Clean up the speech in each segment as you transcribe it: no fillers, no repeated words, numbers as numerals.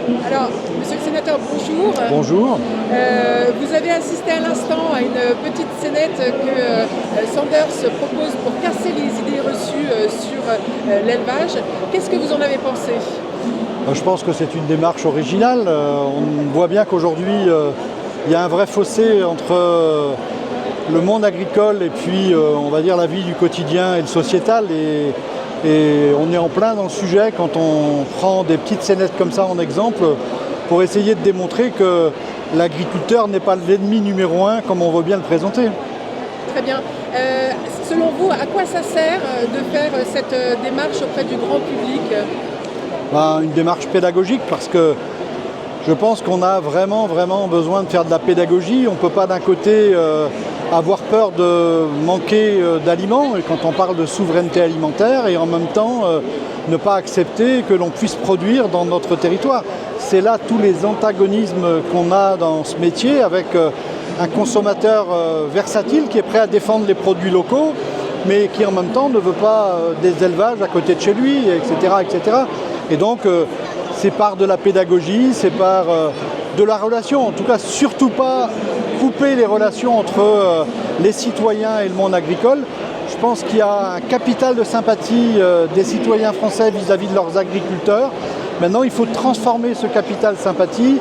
Alors, monsieur le sénateur, bonjour. Bonjour. Vous avez assisté à l'instant à une petite scénette que Sanders propose pour casser les idées reçues sur l'élevage. Qu'est-ce que vous en avez pensé? Je pense que c'est une démarche originale. On voit bien qu'aujourd'hui, il y a un vrai fossé entre le monde agricole et puis, on va dire, la vie du quotidien et le sociétal. Et on est en plein dans le sujet quand on prend des petites scénettes comme ça en exemple pour essayer de démontrer que l'agriculteur n'est pas l'ennemi numéro un comme on veut bien le présenter. Très bien. Selon vous, à quoi ça sert de faire cette démarche auprès du grand public? Une démarche pédagogique parce que je pense qu'on a vraiment besoin de faire de la pédagogie. On ne peut pas d'un côté avoir peur de manquer d'aliments, et quand on parle de souveraineté alimentaire, et en même temps ne pas accepter que l'on puisse produire dans notre territoire. C'est là tous les antagonismes qu'on a dans ce métier, avec un consommateur versatile qui est prêt à défendre les produits locaux, mais qui en même temps ne veut pas des élevages à côté de chez lui, etc. etc. Et donc c'est par de la pédagogie, c'est par de la relation, en tout cas surtout pas couper les relations entre les citoyens et le monde agricole. Je pense qu'il y a un capital de sympathie des citoyens français vis-à-vis de leurs agriculteurs. Maintenant, il faut transformer ce capital de sympathie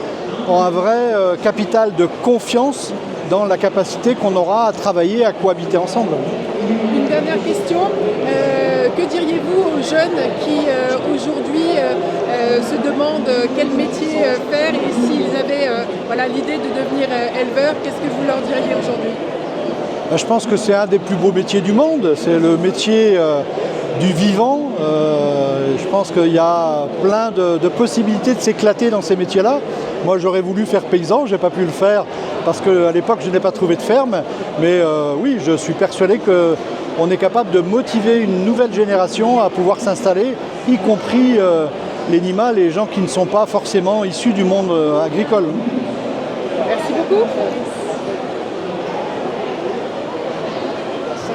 en un vrai capital de confiance dans la capacité qu'on aura à travailler, à cohabiter ensemble. Une dernière question. Que diriez-vous aux jeunes qui aujourd'hui se demandent quel métier faire, et s'ils avaient l'idée de devenir éleveurs, qu'est-ce que vous leur diriez aujourd'hui? Je pense que c'est un des plus beaux métiers du monde, c'est le métier du vivant. Je pense qu'il y a plein de possibilités de s'éclater dans ces métiers-là. Moi j'aurais voulu faire paysan, je n'ai pas pu le faire parce qu'à l'époque je n'ai pas trouvé de ferme. Mais oui, je suis persuadé qu'on est capable de motiver une nouvelle génération à pouvoir s'installer, y compris les gens qui ne sont pas forcément issus du monde agricole. Merci beaucoup.